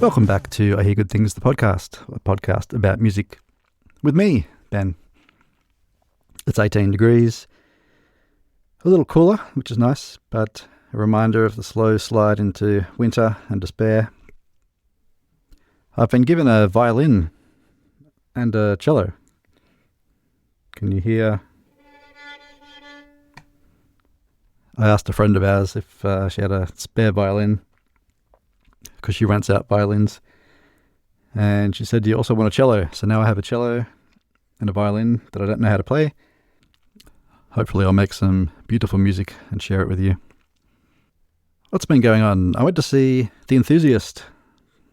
Welcome back to I Hear Good Things, the podcast, a podcast about music with me, Ben. It's 18 degrees, a little cooler, which is nice, but a reminder of the slow slide into winter and despair. I've been given a violin and a cello. Can you hear? I asked a friend of ours if she had a spare violin, because she rents out violins, and she said, "Do you also want a cello?" So now I have a cello and a violin that I don't know how to play. Hopefully I'll make some beautiful music and share it with you. What's been going on? I went to see The Enthusiast.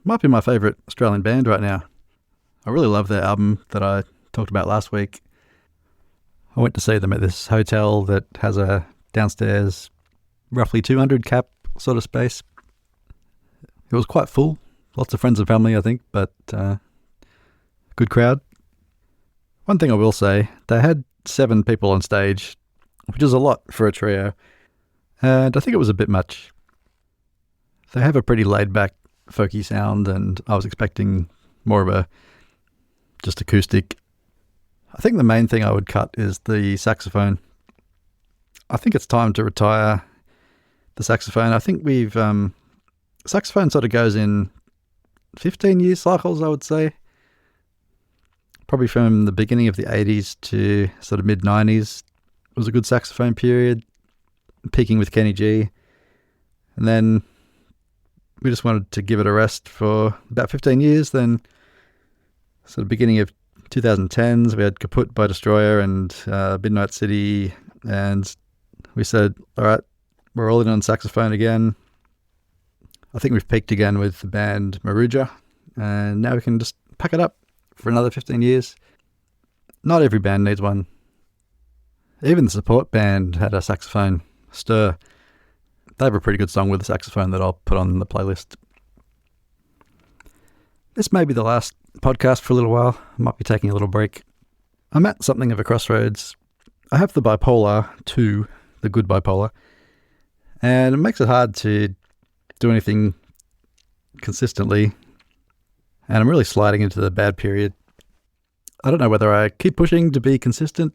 Might be my favourite Australian band right now. I really love their album that I talked about last week. I went to see them at this hotel that has a downstairs roughly 200 cap sort of space. It was quite full. Lots of friends and family, I think, but good crowd. One thing I will say, they had 7 people on stage, which is a lot for a trio, and I think it was a bit much. They have a pretty laid-back, folky sound, and I was expecting more of a just acoustic. I think the main thing I would cut is the saxophone. I think it's time to retire the saxophone. I think saxophone sort of goes in 15-year cycles, I would say. Probably from the beginning of the 80s to sort of mid-90s was a good saxophone period, peaking with Kenny G. And then we just wanted to give it a rest for about 15 years. Then sort of beginning of 2010s, we had Kaput by Destroyer and Midnight City. And we said, all right, we're all in on saxophone again. I think we've peaked again with the band Maruja, and now we can just pack it up for another 15 years. Not every band needs one. Even the support band had a saxophone, Stir. They have a pretty good song with a saxophone that I'll put on the playlist. This may be the last podcast for a little while. I might be taking a little break. I'm at something of a crossroads. I have the bipolar 2, the good bipolar, and it makes it hard to do anything consistently, and I'm really sliding into the bad period. I don't know whether I keep pushing to be consistent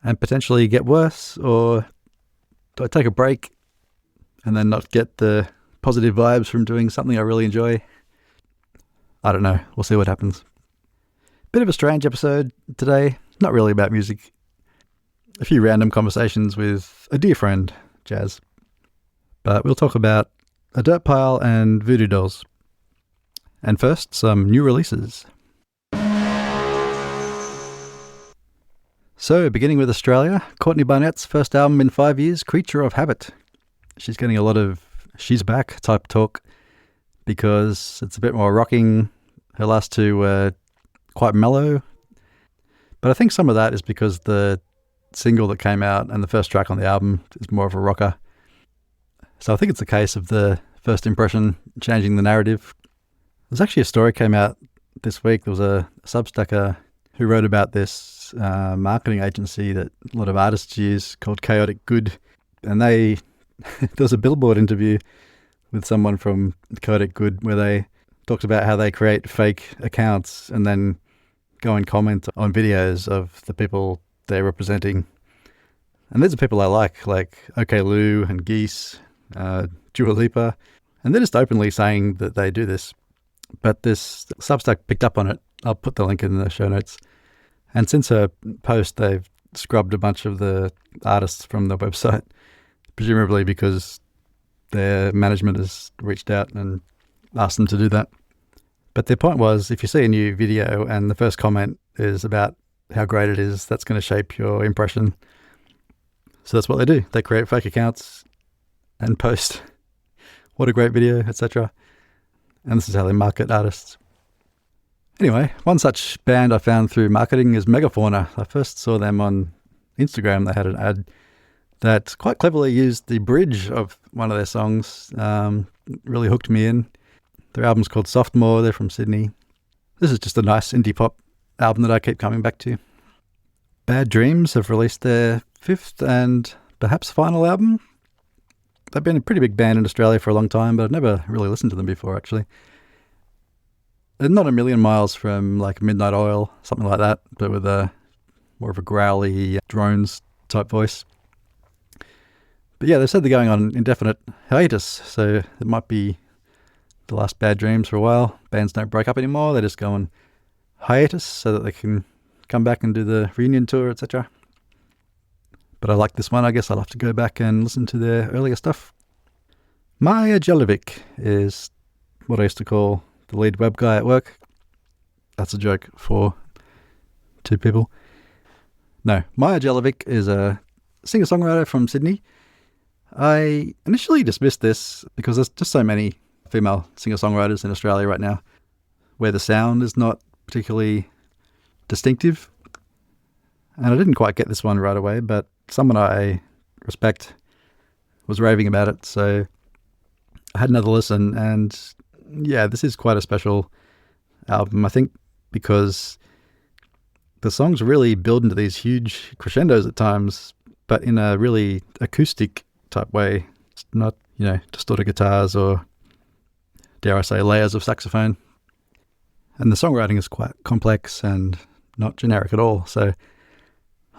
and potentially get worse, or do I take a break and then not get the positive vibes from doing something I really enjoy? I don't know. We'll see what happens. Bit of a strange episode today. Not really about music. A few random conversations with a dear friend, Jazz. But we'll talk about a dirt pile and voodoo dolls. And first, some new releases. So, beginning with Australia, Courtney Barnett's first album in 5 years, Creature of Habit. She's getting a lot of she's back type talk because it's a bit more rocking. Her last 2 were quite mellow. But I think some of that is because the single that came out and the first track on the album is more of a rocker. So I think it's a case of the first impression changing the narrative. There's actually a story came out this week. There was a Substacker who wrote about this marketing agency that a lot of artists use called Chaotic Good. And there was a Billboard interview with someone from Chaotic Good where they talked about how they create fake accounts and then go and comment on videos of the people they're representing. And these are people I like OK Lou and Geese, Dua Lipa, and they're just openly saying that they do this. But this Substack picked up on it. I'll put the link in the show notes. And since her post, they've scrubbed a bunch of the artists from the website, presumably because their management has reached out and asked them to do that. But their point was, if you see a new video and the first comment is about how great it is, that's going to shape your impression. So that's what they do. They create fake accounts and post what a great video, etc. And this is how they market artists. Anyway, one such band I found through marketing is Fäuna. I first saw them on Instagram. They had an ad that quite cleverly used the bridge of one of their songs. Really hooked me in. Their album's called Sophomore. They're from Sydney. This is just a nice indie pop album that I keep coming back to. Bad Dreams have released their 5th and perhaps final album. They've been a pretty big band in Australia for a long time, but I've never really listened to them before, actually. not a million miles from like Midnight Oil, something like that, but with a more of a growly drones type voice. But yeah, they said they're going on indefinite hiatus, so it might be the last Bad Dreams for a while. Bands don't break up anymore, they just go on hiatus so that they can come back and do the reunion tour, etc. But I like this one. I guess I'll have to go back and listen to their earlier stuff. Maia Jelavic is what I used to call the lead web guy at work. That's a joke for two people. No, Maia Jelavic is a singer-songwriter from Sydney. I initially dismissed this because there's just so many female singer-songwriters in Australia right now where the sound is not particularly distinctive. And I didn't quite get this one right away, but someone I respect was raving about it, so I had another listen, and yeah, this is quite a special album, I think, because the songs really build into these huge crescendos at times, but in a really acoustic type way. It's not, distorted guitars or, dare I say, layers of saxophone. And the songwriting is quite complex and not generic at all. So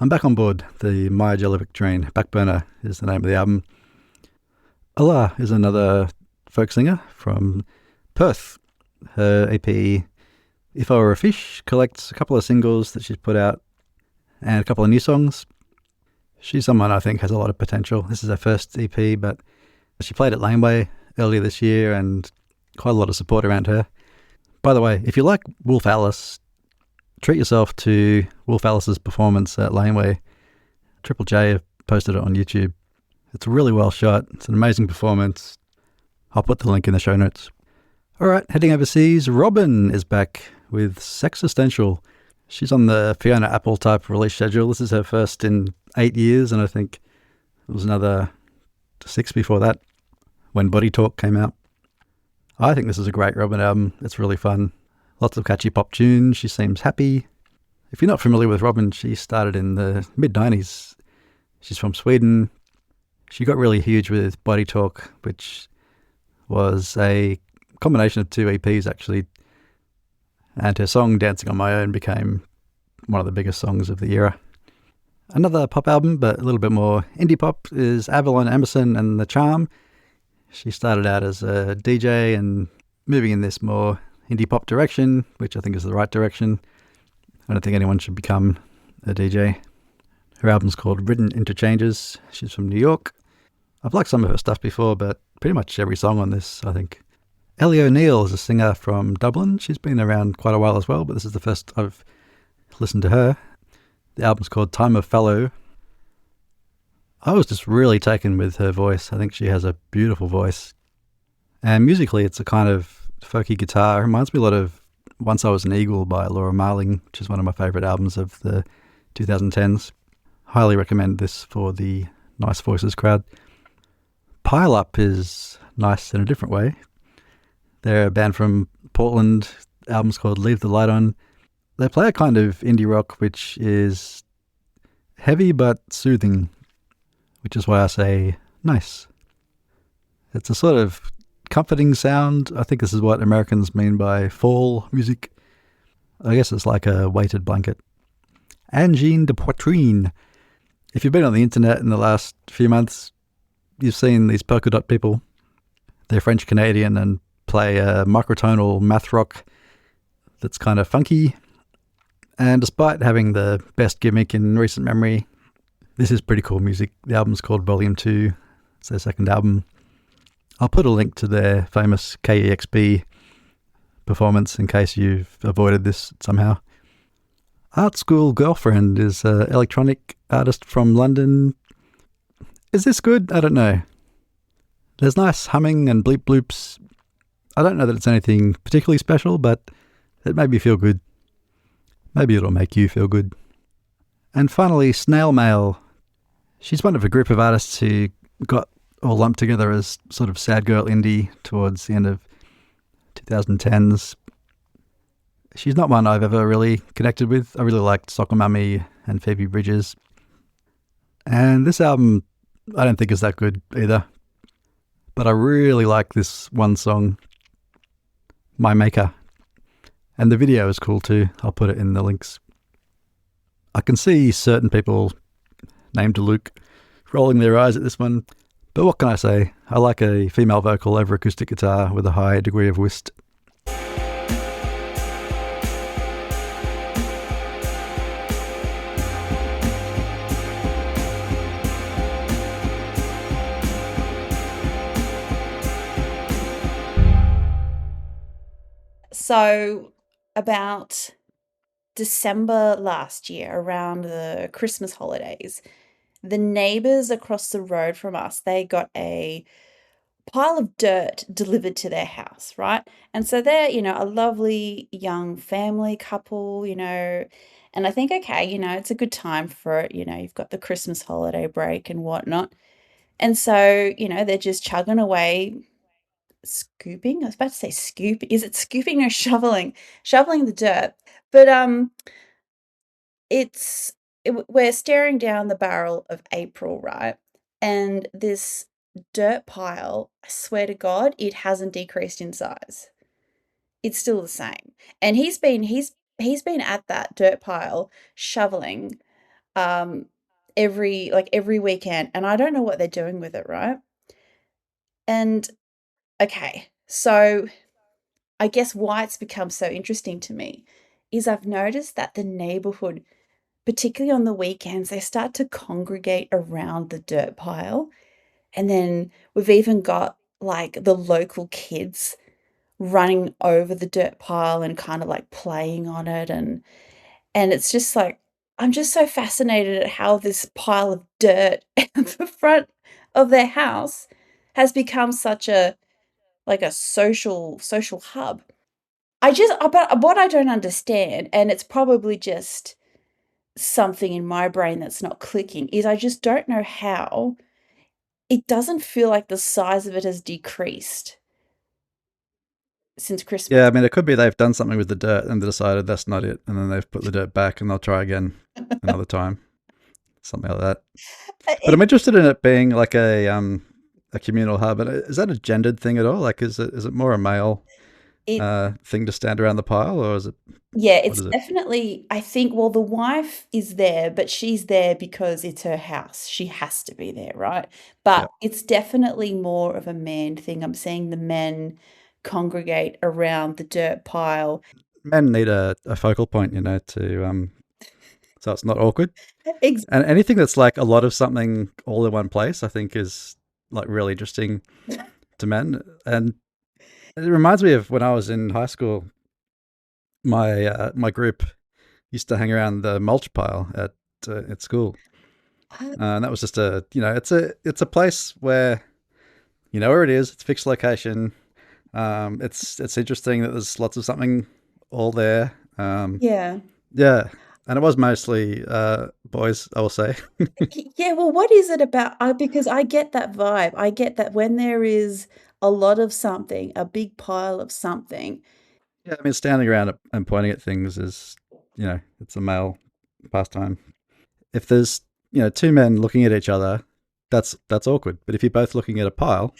I'm back on board the Maia Jelavic train. Back Burner is the name of the album. Allah is another folk singer from Perth. Her EP, If I Were a Fish, collects a couple of singles that she's put out and a couple of new songs. She's someone I think has a lot of potential. This is her first EP, but she played at Laneway earlier this year and quite a lot of support around her. By the way, if you like Wolf Alice, treat yourself to Wolf Alice's performance at Laneway. Triple J have posted it on YouTube. It's really well shot. It's an amazing performance. I'll put the link in the show notes. All right, heading overseas, Robin is back with Sexistential. She's on the Fäuna Apple type release schedule. This is her first in 8 years, and I think it was another 6 before that when Body Talk came out. I think this is a great Robin album. It's really fun. Lots of catchy pop tunes. She seems happy. If you're not familiar with Robin, she started in the mid-90s. She's from Sweden. She got really huge with Body Talk, which was a combination of 2 EPs actually. And her song Dancing on My Own became one of the biggest songs of the era. Another pop album, but a little bit more indie pop, is Avalon Emerson and The Charm. She started out as a DJ and moving in this more indie pop direction, which I think is the right direction. I don't think anyone should become a DJ. Her album's called Written Interchanges. She's from New York. I've liked some of her stuff before, but pretty much every song on this, I think. Ellie O'Neill is a singer from Dublin. She's been around quite a while as well, but this is the first I've listened to her. The album's called Time of Fallow. I was just really taken with her voice. I think she has a beautiful voice. And musically, it's a kind of folky guitar. It reminds me a lot of Once I Was an Eagle by Laura Marling, which is one of my favourite albums of the 2010s. Highly recommend this for the Nice Voices crowd. Pile Up is nice in a different way. They're a band from Portland. The album's called Leave the Light On. They play a kind of indie rock which is heavy but soothing, which is why I say nice. It's a sort of comforting sound. I think this is what Americans mean by fall music. I guess it's like a weighted blanket. Angine de Poitrine. If you've been on the internet in the last few months, you've seen these polka dot people. They're French-Canadian and play a microtonal math rock that's kind of funky. And despite having the best gimmick in recent memory, this is pretty cool music. The album's called Volume 2. It's their second album. I'll put a link to their famous KEXP performance in case you've avoided this somehow. Art School Girlfriend is an electronic artist from London. Is this good? I don't know. There's nice humming and bleep bloops. I don't know that it's anything particularly special, but it made me feel good. Maybe it'll make you feel good. And finally, Snail Mail. She's one of a group of artists who got all lumped together as sort of sad girl indie towards the end of 2010s. She's not one I've ever really connected with. I really liked Soccer Mummy and Phoebe Bridgers. And this album I don't think is that good either. But I really like this one song, My Maker. And the video is cool too. I'll put it in the links. I can see certain people named Luke rolling their eyes at this one, but what can I say? I like a female vocal over acoustic guitar with a high degree of whist. So, about December last year, around the Christmas holidays, the neighbors across the road from us, they got a pile of dirt delivered to their house, right? And so they're, a lovely young family couple, and I think, okay, it's a good time for it. You've got the Christmas holiday break and whatnot. And so, they're just chugging away, scooping. I was about to say scoop. Is it scooping or shoveling? Shoveling the dirt. But it's we're staring down the barrel of April, right? And this dirt pile, I swear to God, it hasn't decreased in size. It's still the same. And he's been at that dirt pile shoveling um every weekend, and I don't know what they're doing with it, right? And okay, so I guess why it's become so interesting to me is I've noticed that the neighborhood, particularly on the weekends, they start to congregate around the dirt pile. And then we've even got like the local kids running over the dirt pile and kind of like playing on it. And it's just like, I'm just so fascinated at how this pile of dirt at the front of their house has become such a like a social hub. But what I don't understand, and it's probably just something in my brain that's not clicking, is I just don't know how it doesn't feel like the size of it has decreased since Yeah, Christmas. I mean, it could be they've done something with the dirt and they decided that's not it, and then they've put the dirt back and they'll try again another time, something like that. But I'm It interested in it being like a communal hub. And is that a gendered thing at all? Like, is it more a male it thing to stand around the pile, or is it yeah, what it's is it? definitely, I think, well, the wife is there, but she's there because it's her house. She has to be there, right? But Yeah, it's definitely more of a man thing. I'm seeing the men congregate around the dirt pile. men need a focal point, to so it's not awkward. Ex- And anything that's like a lot of something all in one place, I think is like really interesting to men. And it reminds me of when I was in high school. My group used to hang around the mulch pile at school, and that was just it's a place where you know where it is. It's a fixed location. It's interesting that there's lots of something all there. Yeah. Yeah, and it was mostly boys, I will say. Yeah, well, what is it about? Because I get that vibe. I get that when there is a lot of something, a big pile of something. Yeah, I mean, standing around and pointing at things is, it's a male pastime. If there's, two men looking at each other, that's awkward. But if you're both looking at a pile,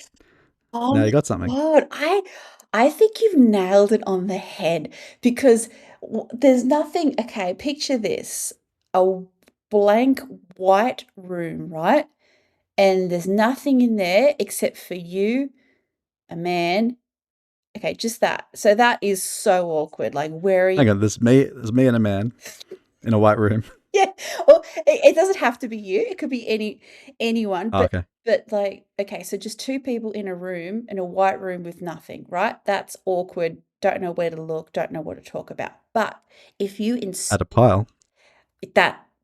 Oh now you my got something. God, I think you've nailed it on the head because there's nothing. Okay, picture this: a blank white room, right? And there's nothing in there except for you, a man. Okay, just that. So that is so awkward. Like, where are you? Hang on, there's me and a man in a white room. Yeah. Or it doesn't have to be you. It could be anyone. Oh, But okay, but like, okay, so just two people in a room, in a white room with nothing, right? That's awkward. Don't know where to look, don't know what to talk about. But if you at a insert pile.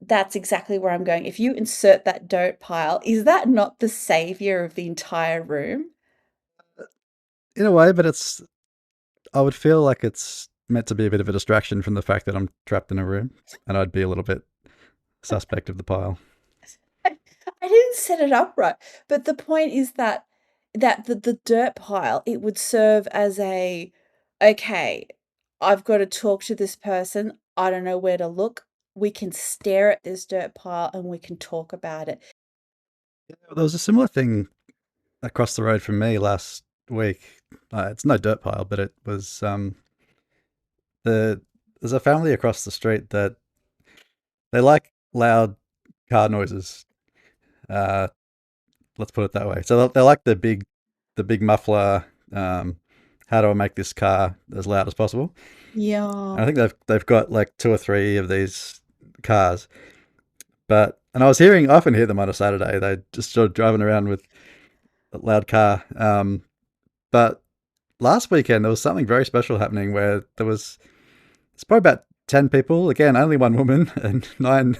that's exactly where I'm going. If you insert that dirt pile, is that not the savior of the entire room? In a way, but I would feel like it's meant to be a bit of a distraction from the fact that I'm trapped in a room, and I'd be a little bit suspect of the pile. I didn't set it up right. But the point is that the dirt pile, it would serve as a, okay, I've got to talk to this person. I don't know where to look. We can stare at this dirt pile and we can talk about it. There was a similar thing across the road from me last week. It's no dirt pile, but it was There's a family across the street that they like loud car noises. Uh, let's put it that way. So they like the big muffler. How do I make this car as loud as possible? Yeah. And I think they've got like two or three of these cars. And I was I often hear them on a Saturday. They just sort of driving around with a loud car. But last weekend there was something very special happening where it's probably about 10 people. Again, only one woman and nine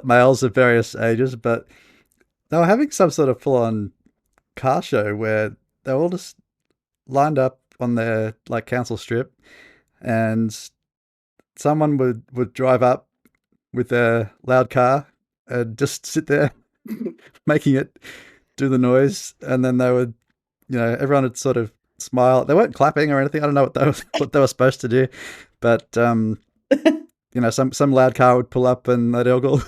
males of various ages. But they were having some sort of full on car show where they were all just lined up on their like council strip, and someone would drive up with their loud car and just sit there making it do the noise, and then they would, everyone would sort of smile. They weren't clapping or anything. I don't know what they were supposed to do, but some loud car would pull up and they'd all go,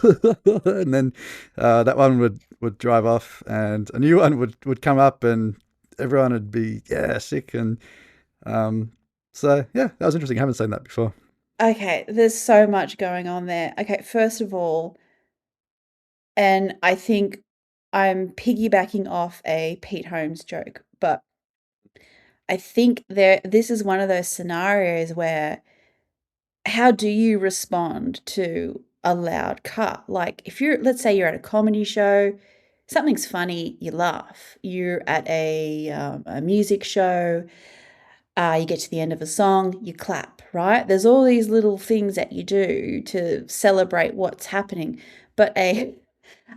and then that one would drive off, and a new one would come up, and everyone would be sick, and so yeah, that was interesting. I haven't seen that before. Okay, there's so much going on there. Okay, first of all, and I think I'm piggybacking off a Pete Holmes joke, but I think this is one of those scenarios where how do you respond to a loud car? Like if let's say you're at a comedy show, something's funny, you laugh. You're at a music show, you get to the end of a song, you clap, right? There's all these little things that you do to celebrate what's happening. But a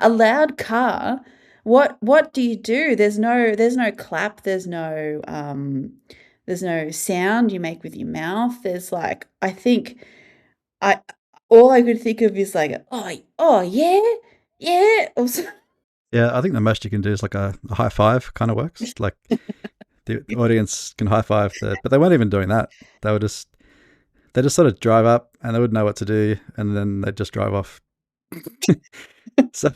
loud car, what do you do? There's no clap, there's no sound you make with your mouth. There's like I think I all I could think of is like, oh yeah, yeah. Yeah, I think the most you can do is like a high five kind of works. Like the audience can high five, but they weren't even doing that. They just sort of drive up and they wouldn't know what to do, and then they'd just drive off. So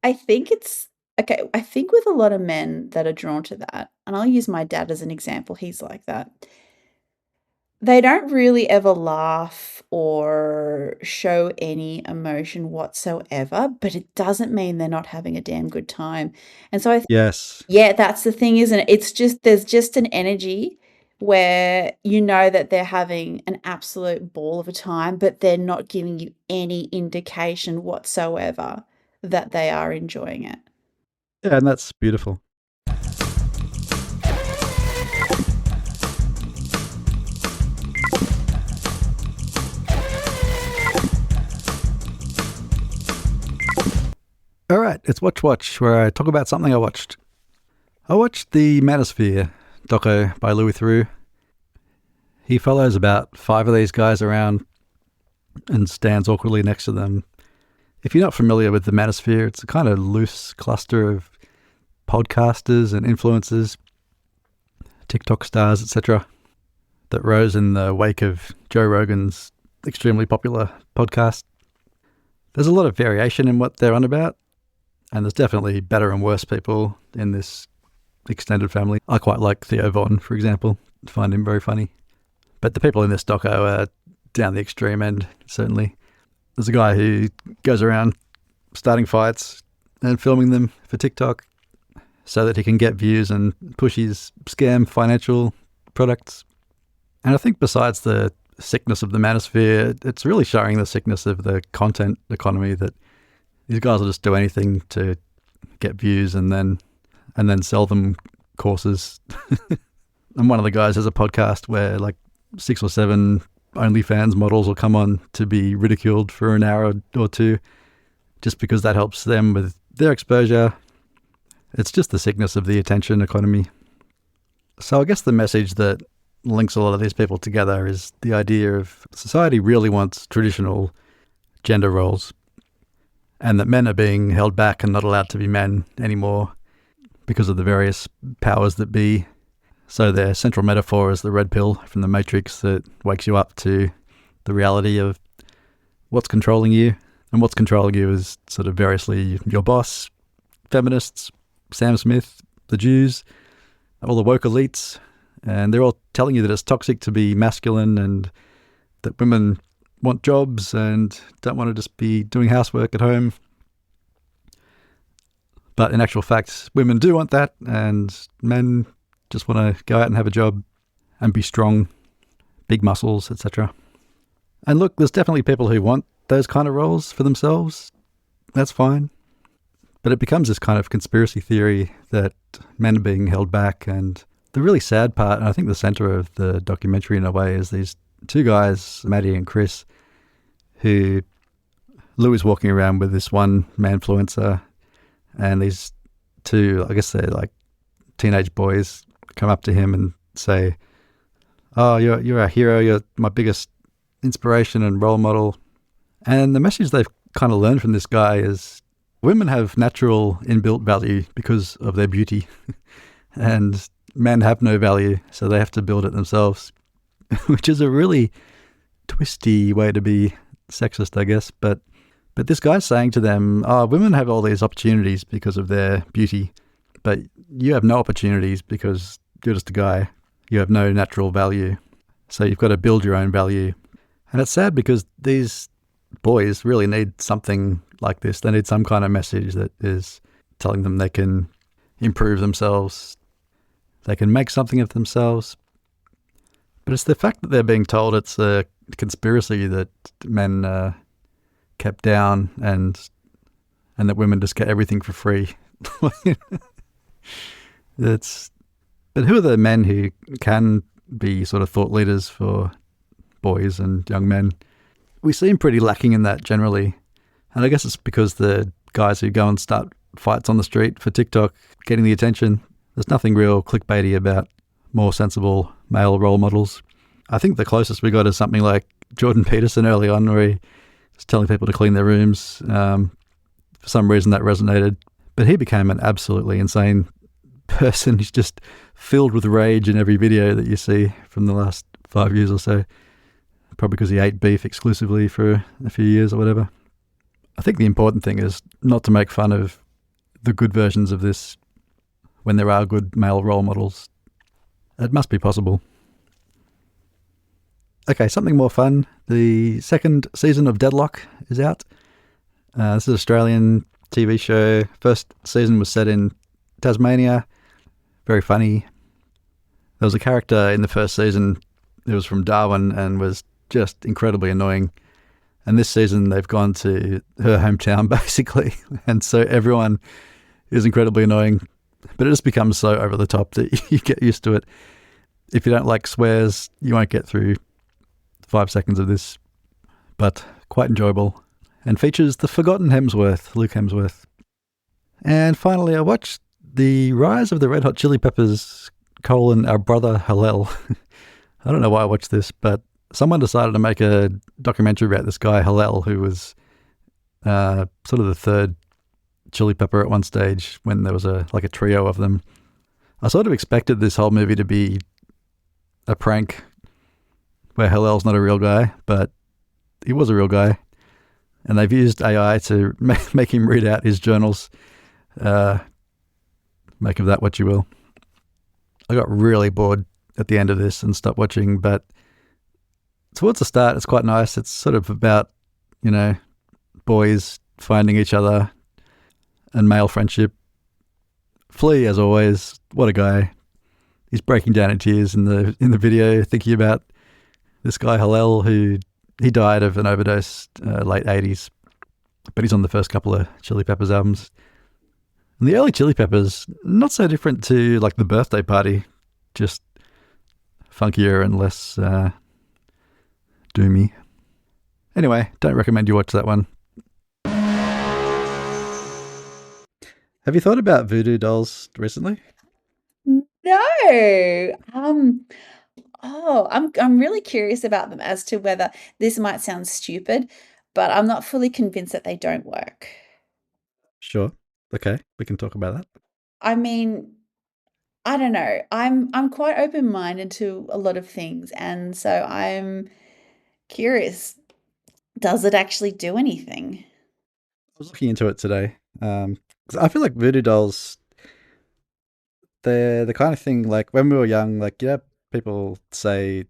I think it's okay. I think with a lot of men that are drawn to that, and I'll use my dad as an example, he's like that. They don't really ever laugh or show any emotion whatsoever, but it doesn't mean they're not having a damn good time. And so yes, yeah, that's the thing, isn't it? It's just there's just an energy where you know that they're having an absolute ball of a time, but they're not giving you any indication whatsoever that they are enjoying it. yeah, and that's beautiful. All right, it's Watch, where I talk about something I watched. I watched the Manosphere doco by Louis Theroux. He follows about 5 of these guys around and stands awkwardly next to them. If you're not familiar with the Manosphere, it's a kind of loose cluster of podcasters and influencers, TikTok stars, etc., that rose in the wake of Joe Rogan's extremely popular podcast. There's a lot of variation in what they're on about, and there's definitely better and worse people in this extended family. I quite like Theo Von, for example. I find him very funny. But the people in this doco are down the extreme end, certainly. There's a guy who goes around starting fights and filming them for TikTok so that he can get views and push his scam financial products. And I think besides the sickness of the manosphere, it's really showing the sickness of the content economy, that these guys will just do anything to get views and then sell them courses. And one of the guys has a podcast where like 6 or 7 OnlyFans models will come on to be ridiculed for an hour or two just because that helps them with their exposure. It's just the sickness of the attention economy. So I guess the message that links a lot of these people together is the idea of society really wants traditional gender roles, and that men are being held back and not allowed to be men anymore because of the various powers that be. So their central metaphor is the red pill from the Matrix that wakes you up to the reality of what's controlling you. And what's controlling you is sort of variously your boss, feminists, Sam Smith, the Jews, all the woke elites, And they're all telling you that it's toxic to be masculine and that women want jobs and don't want to just be doing housework at home. But in actual fact, women do want that, and men just want to go out and have a job and be strong, big muscles, etc. And look, there's definitely people who want those kind of roles for themselves. That's fine. But it becomes this kind of conspiracy theory that men are being held back. And the really sad part, and I think the center of the documentary in a way, is these two guys, Maddie and Chris, who Lou is walking around with this one manfluencer, and these two, I guess they're like teenage boys, come up to him and say, "Oh, you're our hero. You're my biggest inspiration and role model." And the message they've kind of learned from this guy is women have natural inbuilt value because of their beauty, and men have no value, so they have to build it themselves, which is a really twisty way to be sexist, I guess. But this guy's saying to them, "Oh, women have all these opportunities because of their beauty, but you have no opportunities because you're just a guy. You have no natural value. So you've got to build your own value." And it's sad because these boys really need something like this. They need some kind of message that is telling them they can improve themselves, they can make something of themselves. But it's the fact that they're being told it's a conspiracy that men kept down and that women just get everything for free. But who are the men who can be sort of thought leaders for boys and young men? We seem pretty lacking in that generally. And I guess it's because the guys who go and start fights on the street for TikTok getting the attention. There's nothing real clickbaity about more sensible male role models. I think the closest we got is something like Jordan Peterson early on, where he was telling people to clean their rooms. For some reason that resonated. But he became an absolutely insane person. He's just filled with rage in every video that you see from the last 5 years or so. Probably because he ate beef exclusively for a few years or whatever. I think the important thing is not to make fun of the good versions of this when there are good male role models. It must be possible. Okay, something more fun. The second season of Deadlock is out. This is an Australian TV show. First season was set in Tasmania. Very funny. There was a character in the first season who was from Darwin and was just incredibly annoying. And this season they've gone to her hometown basically. And so everyone is incredibly annoying. But it just becomes so over the top that you get used to it. If you don't like swears, you won't get through 5 seconds of this. But quite enjoyable. And features the forgotten Hemsworth, Luke Hemsworth. And finally, I watched The Rise of the Red Hot Chili Peppers, Our Brother Hillel. I don't know why I watched this, but someone decided to make a documentary about this guy, Hillel, who was sort of the third Chili Pepper at one stage when there was a trio of them. I sort of expected this whole movie to be a prank where Hillel's not a real guy, but he was a real guy. And they've used AI to make him read out his journals. Make of that what you will. I got really bored at the end of this and stopped watching, but towards the start, it's quite nice. It's sort of about, boys finding each other and male friendship. Flea, as always, what a guy. He's breaking down in tears in the video, thinking about this guy Hillel, who he died of an overdose late 80s, but he's on the first couple of Chili Peppers albums. And the early Chili Peppers, not so different to like The Birthday Party, just funkier and less doomy. Anyway, don't recommend you watch that one. Have you thought about voodoo dolls recently? No. I'm really curious about them as to whether this might sound stupid, but I'm not fully convinced that they don't work. Sure. Okay, we can talk about that. I mean, I don't know. I'm quite open-minded to a lot of things, and so I'm curious, does it actually do anything? I was looking into it today. 'Cause I feel like voodoo dolls, they're the kind of thing like when we were young, like, people say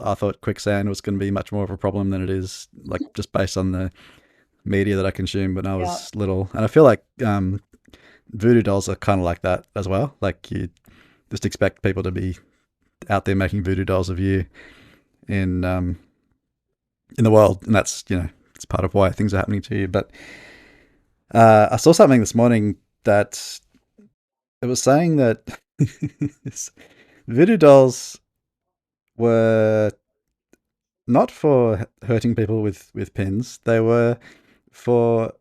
I thought quicksand was going to be much more of a problem than it is, like just based on the media that I consumed when I Yeah. was little. And I feel like voodoo dolls are kind of like that as well. Like you just expect people to be out there making voodoo dolls of you in the world, and that's it's part of why things are happening to you. But I saw something this morning that it was saying that voodoo dolls were not for hurting people with pins. They were for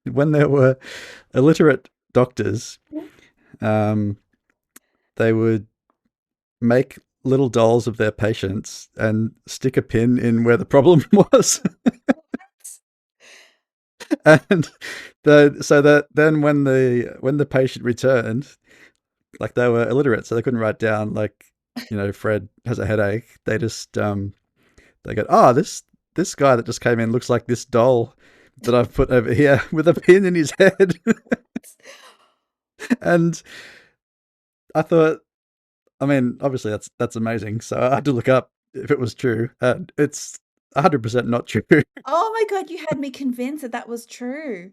when there were illiterate doctors. Um, they would make little dolls of their patients and stick a pin in where the problem was. And so that then when the patient returned, like they were illiterate, so they couldn't write down like Fred has a headache. They just they go, oh, this guy that just came in looks like this doll that I've put over here with a pin in his head. And I thought, I mean, obviously that's amazing. So I had to look up if it was true. It's 100% not true. Oh my God, you had me convinced that that was true.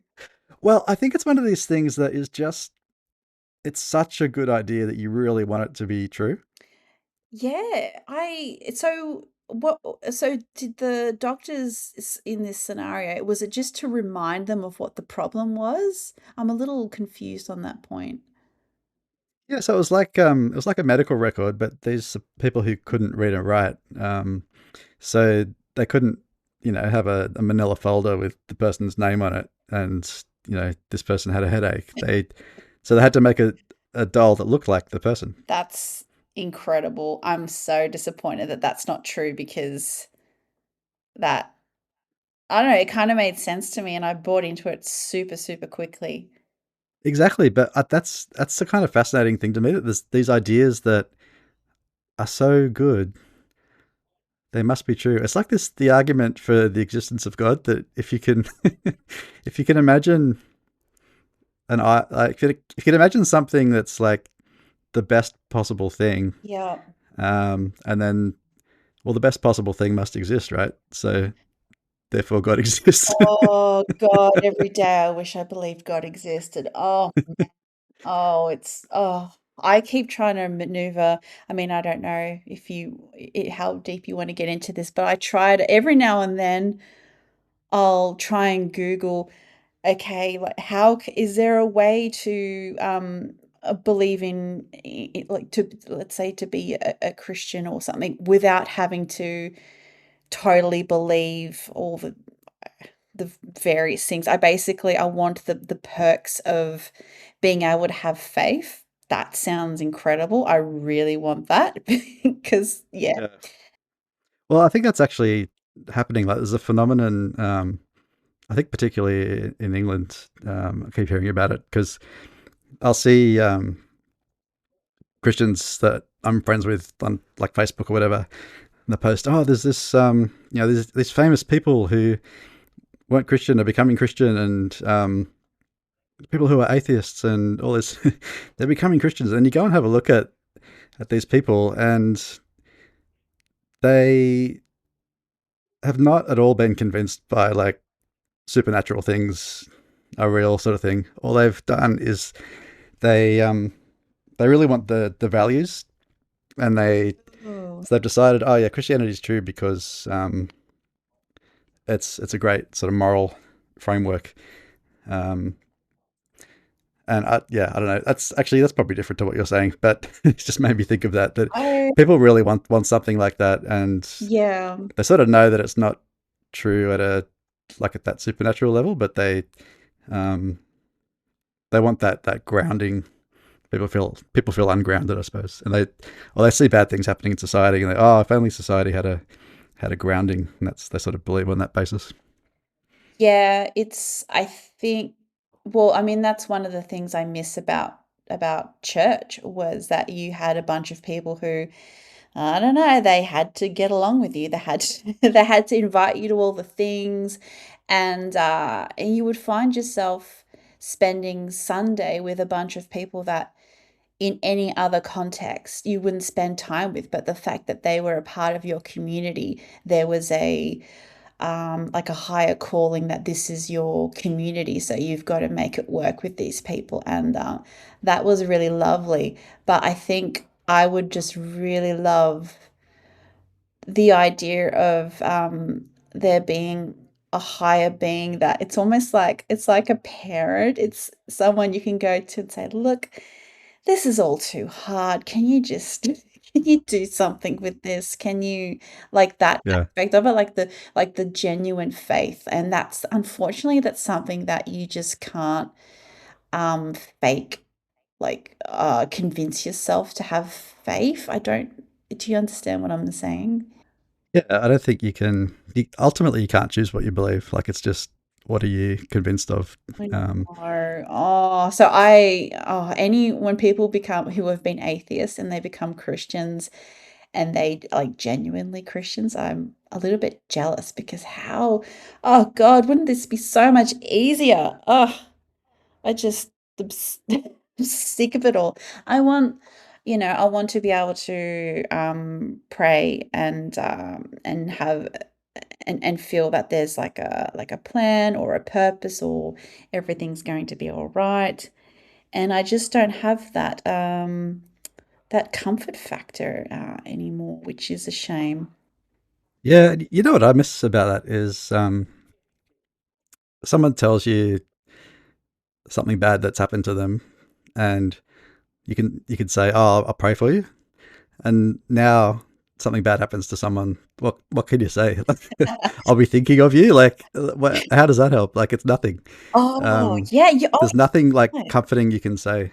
Well, I think it's one of these things that is just, it's such a good idea that you really want it to be true. Yeah, so did the doctors in this scenario, was it just to remind them of what the problem was? I'm a little confused on that point. Yeah, so it was like a medical record, but these are people who couldn't read and write, so they couldn't have a manila folder with the person's name on it, and this person had a headache. They had to make a doll that looked like the person. That's incredible. I'm so disappointed that that's not true because that, I don't know, it kind of made sense to me and I bought into it super, super quickly. Exactly, but that's the kind of fascinating thing to me, that there's these ideas that are so good they must be true. It's like the argument for the existence of God, that if you can if you can imagine if you can imagine something that's like the best possible thing, Yeah. and then, well, the best possible thing must exist, right? So therefore God exists. Oh God, every day I wish I believed God existed. I keep trying to maneuver. I mean, I don't know if how deep you want to get into this, but I tried every now and then. I'll try and Google, okay, like is there a way to believe like to, let's say, to be a Christian or something without having to totally believe all the various things. I want the perks of being able to have faith. That sounds incredible. I really want that because yeah. Yeah. Well, I think that's actually happening. Like, there's a phenomenon. I think particularly in England, I keep hearing about it because I'll see Christians that I'm friends with on like Facebook or whatever, and they post, "Oh, there's this, there's these famous people who weren't Christian are becoming Christian, and people who are atheists and all this, they're becoming Christians." And you go and have a look at these people, and they have not at all been convinced by like supernatural things are real, sort of thing. All they've done is they really want the values, and Oh, they've decided, oh yeah, Christianity is true because it's a great sort of moral framework. Um, and I don't know. That's probably different to what you're saying, but it just made me think of that I people really want something like that, and yeah. they sort of know that it's not true at that supernatural level, but um, they want that grounding. People feel ungrounded, I suppose, and they see bad things happening in society, and if only society had a grounding, and they sort of believe on that basis. Yeah, I think, well, I mean, that's one of the things I miss about church was that you had a bunch of people who, I don't know, they had to get along with you. They had to, they had to invite you to all the things, and you would find yourself spending Sunday with a bunch of people that in any other context you wouldn't spend time with, but the fact that they were a part of your community, there was a like a higher calling that this is your community, so you've got to make it work with these people, and that was really lovely. But I think I would just really love the idea of there being a higher being, that it's almost like it's like a parent. It's someone you can go to and say, "Look, this is all too hard. Can you just can you do something with this? Can you like that Yeah. aspect of it, like the genuine faith?" And that's unfortunately that's something that you just can't fake, like convince yourself to have faith. I don't, do you understand what I'm saying? Yeah, I don't think you can. Ultimately, you can't choose what you believe. Like, it's just what are you convinced of? I Um, know. Oh, so I, any, when people become, who have been atheists and they become Christians and they like genuinely Christians, I'm a little bit jealous because how, oh God, wouldn't this be so much easier? Oh, I just, I'm I'm sick of it all. I want, I want to be able to pray and have and feel that there's like a plan or a purpose, or everything's going to be all right. And I just don't have that that comfort factor anymore, which is a shame. yeah, you know what I miss about that is someone tells you something bad that's happened to them, and you can say, "Oh, I'll pray for you." And now something bad happens to someone. What can you say? I'll be thinking of you. Like, how does that help? Like, it's nothing. Oh, yeah, you oh, There's nothing like yeah. comforting you can say.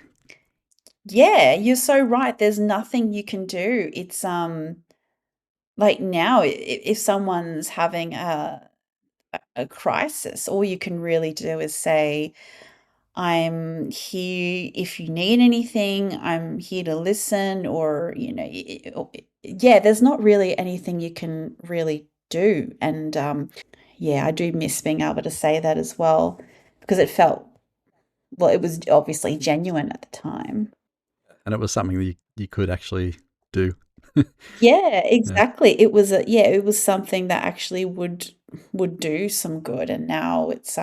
Yeah, you're so right. There's nothing you can do. It's like now, if someone's having a crisis, all you can really do is say, I'm here if you need anything. I'm here to listen, or, yeah, there's not really anything you can really do. And yeah, I do miss being able to say that as well, because it felt, well, it was obviously genuine at the time. And it was something that you could actually do. Yeah, Yeah. exactly. It was yeah, it was something that actually would do some good, and now it's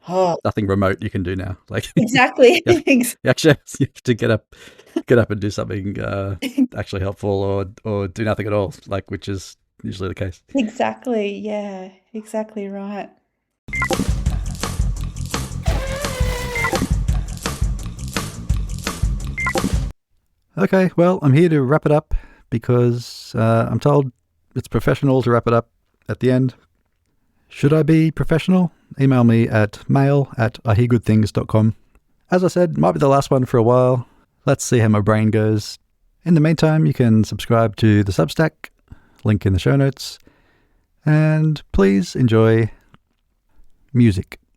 oh, Nothing remote you can do now. Like, exactly. you, have, you actually have to get up and do something actually helpful, or do nothing at all, like, which is usually the case. Exactly. Yeah, exactly right. Okay, well, I'm here to wrap it up because I'm told it's professional to wrap it up at the end. Should I be professional? Email me at mail@iheargoodthings.com. As I said, might be the last one for a while. Let's see how my brain goes. In the meantime, you can subscribe to the Substack, link in the show notes, and please enjoy music.